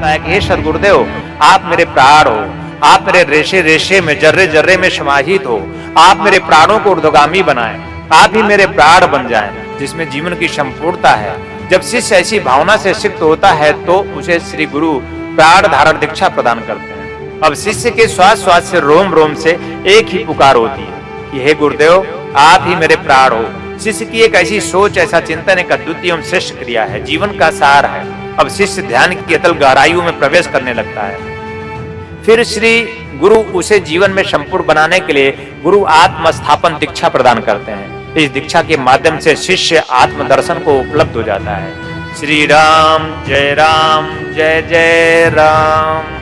होता है कि हे सद्गुरुदेव, आप मेरे प्राण हो, आप मेरे रेशे रेशे में, जर्रे जर्रे में समाहित हो, आप मेरे प्राणों को ऊर्ध्वगामी बनाएं, आप ही मेरे प्राण बन जाएं, जिसमें जीवन की संपूर्णता है। जब शिष्य ऐसी भावना से सिक्त होता है तो उसे श्री गुरु प्राण धारण दीक्षा प्रदान करते हैं। अब शिष्य के श्वास श्वास से, रोम रोम से एक ही पुकार होती है कि हे गुरुदेव, आप ही मेरे प्राण हो। शिष्य की एक ऐसी सोच, ऐसा चिंतन एक अद्वितीय एवं श्रेष्ठ क्रिया है, जीवन का सार है। अब शिष्य ध्यान की अतल गहराइयों में प्रवेश करने लगता है। फिर श्री गुरु उसे जीवन में संपूर्ण बनाने के लिए गुरु आत्म स्थापन दीक्षा प्रदान करते हैं। इस दीक्षा के माध्यम से शिष्य आत्म दर्शन को उपलब्ध हो जाता है। श्री राम जय जय राम।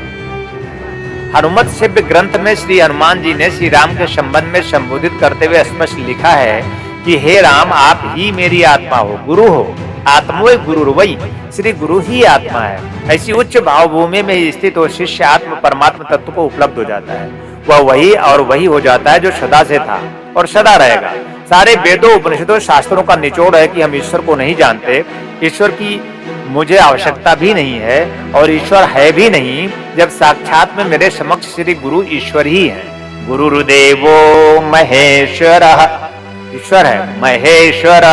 हनुमत शिव्य ग्रंथ में श्री हनुमान जी ने श्री राम के संबंध में संबोधित करते हुए स्पष्ट लिखा है कि हे राम, आप ही मेरी आत्मा हो, गुरु हो। आत्मोय गुरुर्वई, श्री गुरु ही आत्मा है। ऐसी उच्च भावभूमि में स्थित हो शिष्य आत्म परमात्मा तत्व को उपलब्ध हो जाता है। वह वही और वही हो जाता है जो सदा से था और सदा रहेगा। सारे वेदों, उपनिषदों, शास्त्रों का निचोड़ है कि हम ईश्वर को नहीं जानते, ईश्वर की मुझे आवश्यकता भी नहीं है और ईश्वर है भी नहीं, जब साक्षात में मेरे समक्ष श्री गुरु ईश्वर ही है। गुरुर्देवो महेश्वरः, ईश्वर है, महेश्वर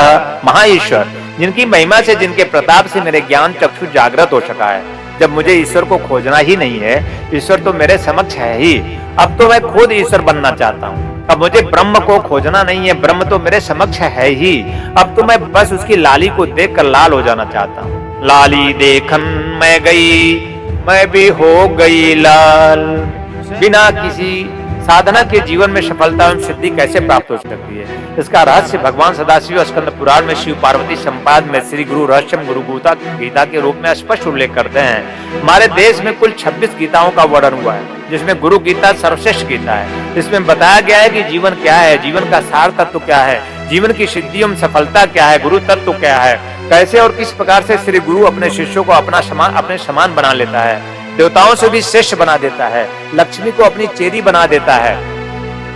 महाईश्वर, जिनकी महिमा से, जिनके प्रताप से मेरे ज्ञान चक्षु जागृत हो सका है। जब मुझे ईश्वर को खोजना ही नहीं है, ईश्वर तो मेरे समक्ष है ही, अब तो मैं खुद ईश्वर बनना चाहता हूँ। अब मुझे ब्रह्म को खोजना नहीं है, ब्रह्म तो मेरे समक्ष है ही, अब तो मैं बस उसकी लाली को देखकर लाल हो जाना चाहता हूँ। लाली देखन मैं गई, मैं भी हो गई लाल। बिना किसी साधना के जीवन में सफलता एवं सिद्धि कैसे प्राप्त हो सकती है, इसका रहस्य भगवान सदाशिव स्कंद पुराण में शिव पार्वती संपाद में श्री गुरु रहस्यम गुरु गीता के रूप में स्पष्ट उल्लेख करते हैं। हमारे देश में कुल 26 गीताओं का वर्णन हुआ है, जिसमें गुरु गीता सर्वश्रेष्ठ गीता है। इसमें बताया गया है कि जीवन क्या है, जीवन का सार तत्व क्या है, जीवन की सिद्धि एवं सफलता क्या है, गुरु तत्व क्या है, कैसे और किस प्रकार से श्री गुरु अपने शिष्यों को अपने समान बना लेता है, देवताओं से भी श्रेष्ठ बना देता है, लक्ष्मी को अपनी चेरी बना देता है।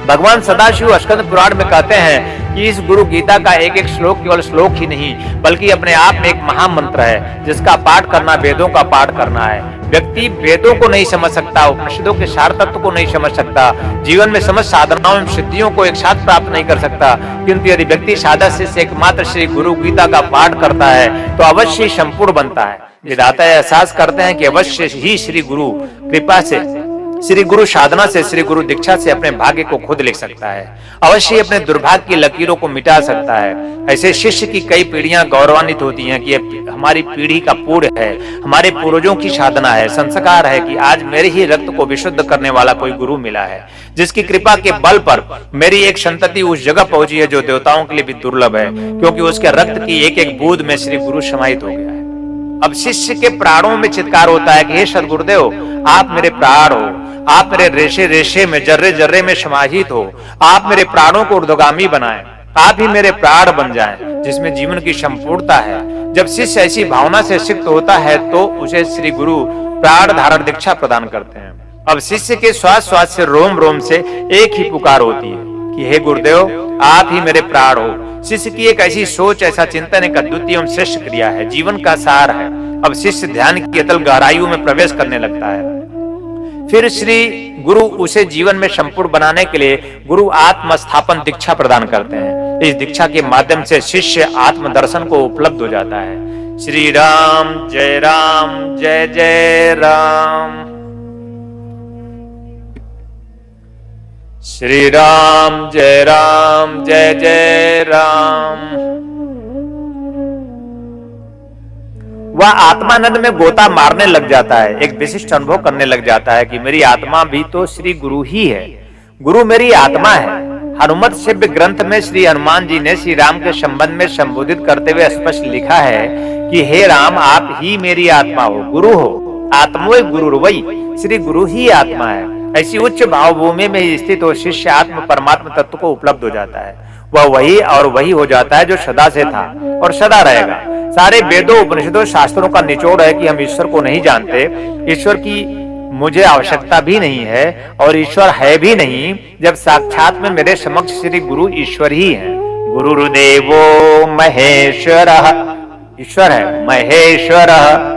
भगवान सदाशिव स्कंद पुराण में कहते हैं कि इस गुरु गीता का एक एक श्लोक केवल श्लोक ही नहीं, बल्कि अपने आप में एक महामंत्र है, जिसका पाठ करना वेदों का पाठ करना है। व्यक्ति वेदों को नहीं समझ सकता, उपनिषदों के सार तत्व को नहीं समझ सकता, जीवन में समस्त साधनाओं एवं सिद्धियों को एक साथ प्राप्त नहीं कर सकता, किंतु यदि व्यक्ति साधक से एकमात्र श्री गुरु गीता का पाठ करता है तो अवश्य संपूर्ण बनता है। विधाता एहसास करते हैं कि अवश्य ही श्री गुरु कृपा से, श्री गुरु साधना से, श्री गुरु दीक्षा से अपने भाग्य को खुद लिख सकता है, अवश्य अपने दुर्भाग्य की लकीरों को मिटा सकता है। ऐसे शिष्य की कई पीढ़ियां गौरवान्वित होती हैं कि हमारी पीढ़ी का पूर्ण है, हमारे पूर्वजों की साधना है, संस्कार है कि आज मेरे ही रक्त को विशुद्ध करने वाला कोई गुरु मिला है, जिसकी कृपा के बल पर मेरी एक संतति उस जगह पहुंची है जो देवताओं के लिए भी दुर्लभ है, क्योंकि उसके रक्त की एक एक बूंद में श्री गुरु समाहित हो गया है। अब शिष्य के प्राणों में चित्कार होता है कि हे सद्गुरुदेव, आप मेरे प्राण हो, आप मेरे रेशे रेशे में, जर्रे जर्रे में समाहित हो, आप मेरे प्राणों को ऊर्ध्वगामी बनाएं, आप ही मेरे प्राण बन जाएं, जिसमें जीवन की संपूर्णता है। जब शिष्य ऐसी भावना से सिक्त होता है तो उसे श्री गुरु प्राण धारण दीक्षा प्रदान करते हैं। अब शिष्य के श्वास श्वास से, रोम रोम से एक ही पुकार होती है कि हे गुरुदेव, आप ही मेरे प्राण हो। शिष्य की एक ऐसी सोच, ऐसा चिंतन एक अद्वितीय एवं श्रेष्ठ क्रिया है, जीवन का सार है। अब शिष्य ध्यान की अतल गहराइयों में प्रवेश करने लगता है। फिर श्री गुरु उसे जीवन में संपूर्ण बनाने के लिए गुरु आत्म स्थापन दीक्षा प्रदान करते हैं। इस दीक्षा के माध्यम से शिष्य आत्म दर्शन को उपलब्ध हो जाता है। श्री राम जय जय राम। श्री राम जय जय राम। वह आत्मानंद में गोता मारने लग जाता है, एक विशिष्ट अनुभव करने लग जाता है कि मेरी आत्मा भी तो श्री गुरु ही है, गुरु मेरी आत्मा है। हनुमत शिव्य ग्रंथ में श्री हनुमान जी ने श्री राम के संबंध में संबोधित करते हुए स्पष्ट लिखा है कि हे राम, आप ही मेरी आत्मा हो, गुरु हो। आत्मोय गुरुर्वई, श्री गुरु ही आत्मा है। ऐसी उच्च भावभूमि में स्थित हो शिष्य आत्म परमात्मा तत्व को उपलब्ध हो जाता है। वह वही और वही हो जाता है जो सदा से था और सदा रहेगा। सारे वेदों, उपनिषदों, शास्त्रों का निचोड़ है कि हम ईश्वर को नहीं जानते, ईश्वर की मुझे आवश्यकता भी नहीं है और ईश्वर है भी नहीं, जब साक्षात में मेरे समक्ष श्री गुरु ईश्वर ही है। गुरुर्देवो महेश्वरः, ईश्वर है, महेश्वर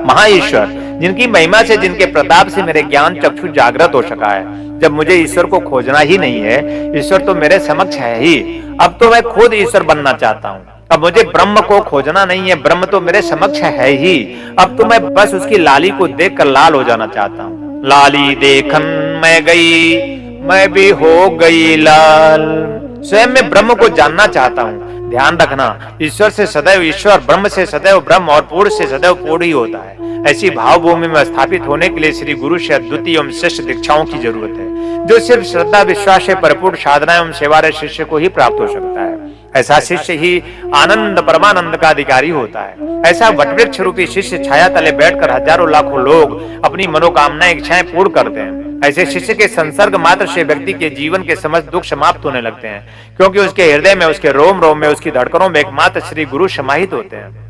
महाईश्वर, जिनकी महिमा से, जिनके प्रताप से मेरे ज्ञान चक्षु जागृत हो सका है। जब मुझे ईश्वर को खोजना ही नहीं है, ईश्वर तो मेरे समक्ष है ही, अब तो मैं खुद ईश्वर बनना चाहता हूँ। अब मुझे ब्रह्म को खोजना नहीं है, ब्रह्म तो मेरे समक्ष है ही, अब तो मैं बस उसकी लाली को देखकर लाल हो जाना चाहता हूँ। लाली देखन मैं गई, मैं भी हो गई लाल। स्वयं में ब्रह्म को जानना चाहता हूँ। ध्यान रखना, ईश्वर से सदैव ईश्वर, ब्रह्म से सदैव ब्रह्म और पूर्ण से सदैव पूर्ण ही होता है। ऐसी भावभूमि में स्थापित होने के लिए श्री गुरु से अद्वितीय एवं श्रेष्ठ दीक्षाओं की जरूरत है, जो सिर्फ श्रद्धा विश्वास से परिपूर्ण साधना एवं सेवा शिष्य को ही प्राप्त हो सकता है। ऐसा शिष्य ही आनंद परमानंद का अधिकारी होता है। ऐसा वटवृक्ष रूपी शिष्य छाया तले बैठकर हजारों लाखों लोग अपनी मनोकामनाएं इच्छाएं पूर्ण करते हैं। ऐसे शिष्य के संसर्ग मात्र से व्यक्ति के जीवन के समस्त दुख समाप्त होने लगते हैं, क्योंकि उसके हृदय में, उसके रोम रोम में, उसकी धड़कनों में एकमात्र श्री गुरु समाहित होते हैं।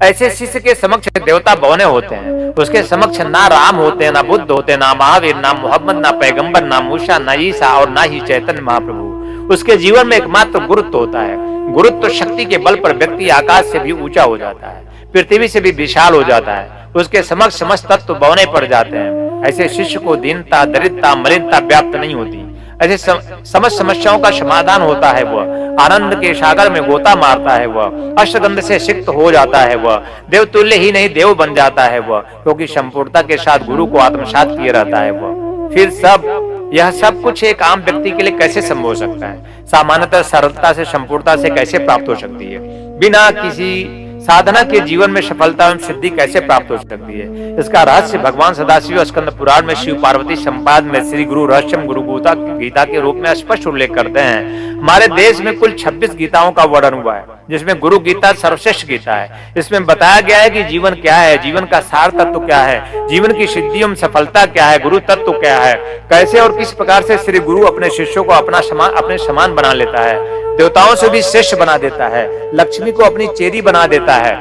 ऐसे शिष्य के समक्ष देवता बौने होते हैं। उसके समक्ष ना राम होते हैं, ना बुद्ध होते हैं, ना महावीर, ना मोहम्मद, ना पैगंबर, ना मूसा, ना ईसा और ना ही चैतन्य महाप्रभु। उसके जीवन में एकमात्र गुरुत्व होता है। गुरुत्व शक्ति के बल पर व्यक्ति आकाश से भी ऊंचा हो जाता है, पृथ्वी से भी विशाल हो जाता है। उसके समक्ष समस्त तत्व बौने पड़ जाते हैं। ऐसे शिष्य को दीनता, दरिद्रता, मलिनता व्याप्त नहीं होती। ऐसे समस्त समस्याओं का समाधान होता है। वह आनंद के सागर में गोता मारता है। वह अष्टगंध से सिक्त हो जाता है। वह देवतुल्य ही नहीं देव बन जाता है। वह क्योंकि संपूर्णता के साथ गुरु को आत्मसात किए रहता है। वह फिर यह सब कुछ एक आम व्यक्ति के लिए कैसे संभव हो सकता है? सामान्यतः सरलता से संपूर्णता से कैसे प्राप्त हो सकती है? बिना किसी साधना के जीवन में सफलता एवं सिद्धि कैसे प्राप्त हो सकती है? इसका रहस्य भगवान सदाशिव स्कंद पुराण में शिव पार्वती संवाद में श्री गुरु रहस्यम गुरु गीता के रूप में स्पष्ट उल्लेख करते हैं। हमारे देश में कुल 26 गीताओं का वर्णन हुआ है, जिसमें गुरु गीता सर्वश्रेष्ठ गीता है। इसमें बताया गया है कि जीवन क्या है, जीवन का सार तत्व क्या है, जीवन की सिद्धि एवं सफलता क्या है, गुरु तत्व क्या है, कैसे और किस प्रकार से श्री गुरु अपने शिष्यों को अपने समान बना लेता है, देवताओं से भी श्रेष्ठ बना देता है, लक्ष्मी को अपनी चेरी बना देता है।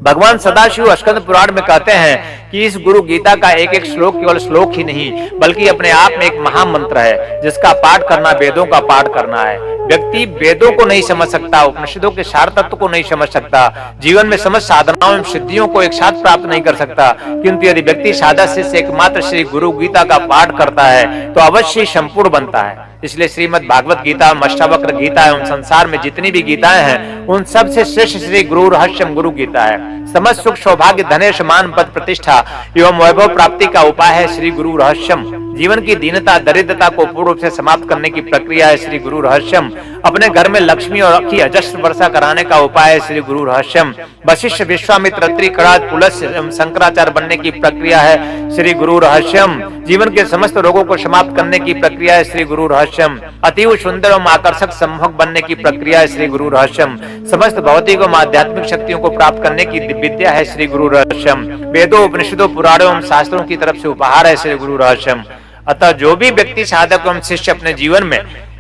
भगवान सदाशिव स्कंद पुराण में कहते हैं कि इस गुरु गीता का एक एक श्लोक केवल श्लोक ही नहीं, बल्कि अपने आप में एक महामंत्र है, जिसका पाठ करना वेदों का पाठ करना है। व्यक्ति वेदों को नहीं समझ सकता, उपनिषदों के सार तत्व को नहीं समझ सकता, जीवन में समस्त साधनाओं एवं सिद्धियों को एक साथ प्राप्त नहीं कर सकता, किंतु यदि व्यक्ति सादा से एकमात्र श्री गुरु गीता का पाठ करता है तो अवश्य संपूर्ण बनता है। इसलिए श्रीमद् भागवत गीता, अष्टावक्र गीता एवं संसार में जितनी भी गीताएं हैं, उन सबसे श्रेष्ठ श्री गुरु रहस्यम गुरु गीता है। समस्त सुख सौभाग्य धनेश मान पद प्रतिष्ठा एवं वैभव प्राप्ति का उपाय है श्री गुरु रहस्यम। जीवन की दीनता दरिद्रता को पूर्ण रूप से समाप्त करने की प्रक्रिया है श्री गुरु रहस्यम। अपने घर में लक्ष्मी और की अजस्र वर्षा कराने का उपाय है श्री गुरु रहस्यम। वशिष्ठ विश्वामित्र अत्रि कणाद पुलस्त्य एवं शंकराचार्य बनने की प्रक्रिया है श्री गुरु रहस्यम। जीवन के समस्त रोगों को समाप्त करने की प्रक्रिया है श्री गुरु रहस्यम। अतीव सुंदर एवं आकर्षक सम्मुख बनने की प्रक्रिया है श्री गुरु रहस्यम। समस्त भौतिक एवं आध्यात्मिक शक्तियों को प्राप्त करने की विद्या है श्री गुरु रहस्यम। वेदों उपनिषदों पुराणों एवं शास्त्रों की तरफ से उपहार है श्री गुरु रहस्यम। अतः जो भी व्यक्ति साधक एवं शिष्य अपने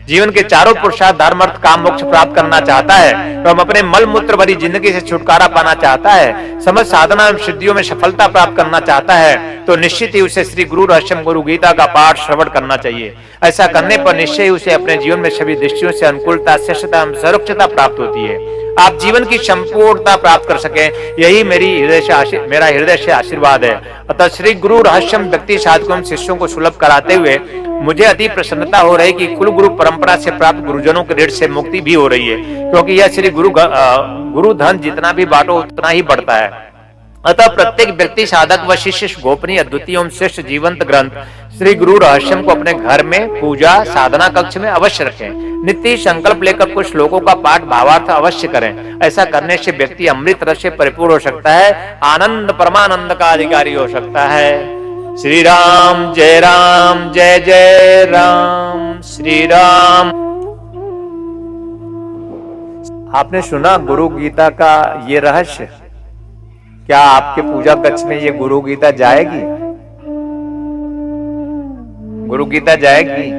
जीवन के चारों पुरुषार्थ धर्म अर्थ काम मोक्ष प्राप्त करना चाहता है एवं अपने मल मूत्र भरी जिंदगी से छुटकारा पाना चाहता है, समस्त साधना एवं सिद्धियों में सफलता प्राप्त करना चाहता है, तो निश्चित ही उसे श्री गुरु रहस्यम गुरु गीता का पाठ श्रवण करना चाहिए। ऐसा करने पर निश्चय ही उसे अपने जीवन में सभी दृष्टियों से अनुकूलता, श्रेष्ठता एवं सुरक्षितता प्राप्त होती है। आप जीवन की संपूर्णता प्राप्त कर सके, यही मेरा हृदय से आशीर्वाद है। अतः श्री गुरु रहस्यम व्यक्ति साधकों शिष्यों को सुलभ कराते हुए मुझे अति प्रसन्नता हो रही कि कुल गुरु परंपरा से प्राप्त गुरुजनों के ऋण से मुक्ति भी हो रही है, क्योंकि यह श्री गुरु धन जितना भी बांटो उतना ही बढ़ता है। अतः प्रत्येक व्यक्ति साधक व शिष्य गोपनीय अद्वितीय एवं श्रेष्ठ जीवंत ग्रंथ श्री गुरु रहस्यम को अपने घर में पूजा साधना कक्ष में अवश्य रखें। नित्य संकल्प लेकर कुछ श्लोकों का पाठ भावार्थ अवश्य करें। ऐसा करने से व्यक्ति अमृत रस से परिपूर्ण हो सकता है, आनंद परमानंद का अधिकारी हो सकता है। श्री राम जय जय राम श्री राम। आपने सुना गुरु गीता का ये रहस्य? क्या आपके पूजा कक्ष में ये गुरु गीता जाएगी? गुरु गीता जाएगी?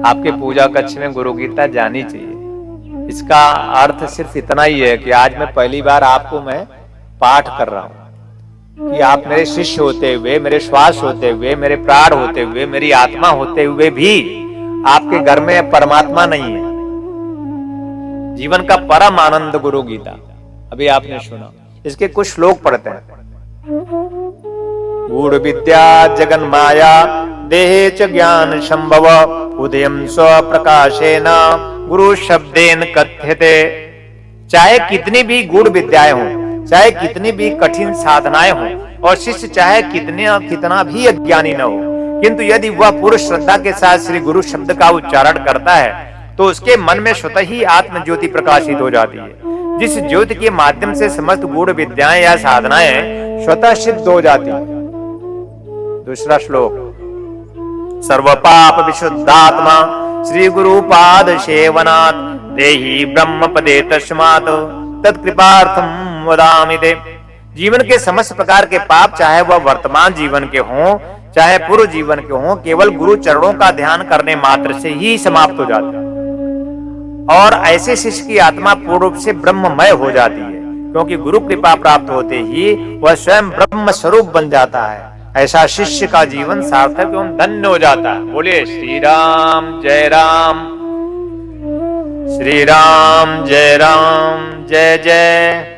आपके पूजा कक्ष में गुरु गीता जानी चाहिए। इसका अर्थ सिर्फ इतना ही है कि आज मैं पहली बार आपको मैं पाठ कर रहा हूं कि आप मेरे शिष्य होते हुए, मेरे श्वास होते हुए, मेरे प्राण होते हुए, मेरी आत्मा होते हुए भी आपके घर में परमात्मा नहीं है। जीवन का परम आनंद गुरु गीता अभी आपने सुना। इसके कुछ श्लोक पढ़ते हैं। गूढ़ विद्या जगन माया देहे च ज्ञान संभव उदयम स्व प्रकाशेन गुरु शब्देन कथ्यते। चाहे कितनी भी गूढ़ विद्याएं हों, चाहे कितनी भी कठिन साधनाएं हों, और शिष्य चाहे कितना भी अज्ञानी न हो, किंतु यदि वह पूर्ण श्रद्धा के साथ श्री गुरु शब्द का उच्चारण करता है तो उसके मन में स्वतः ही आत्म ज्योति प्रकाशित हो जाती है, जिस ज्योति के माध्यम से समस्त गूढ़ विद्याएं या साधनाएं स्वतः सिद्ध हो जाती है। दूसरा श्लोक, सर्व पाप विशुद्धात्मा श्री गुरु पाद सेवनात् देहि ब्रह्म पदे तस्मात् तत्कृपार्थम वदामि ते। जीवन के समस्त प्रकार के पाप, चाहे वह वर्तमान जीवन के हों चाहे पूर्व जीवन के हों, केवल गुरु चरणों का ध्यान करने मात्र से ही समाप्त हो जाते हैं, और ऐसे शिष्य की आत्मा पूर्ण रूप से ब्रह्ममय हो जाती है, क्योंकि गुरु कृपा प्राप्त होते ही वह स्वयं ब्रह्म स्वरूप बन जाता है। ऐसा शिष्य का जीवन सार्थक एवं धन्य हो जाता है। बोलिए श्री राम जय राम, श्री राम जय जय।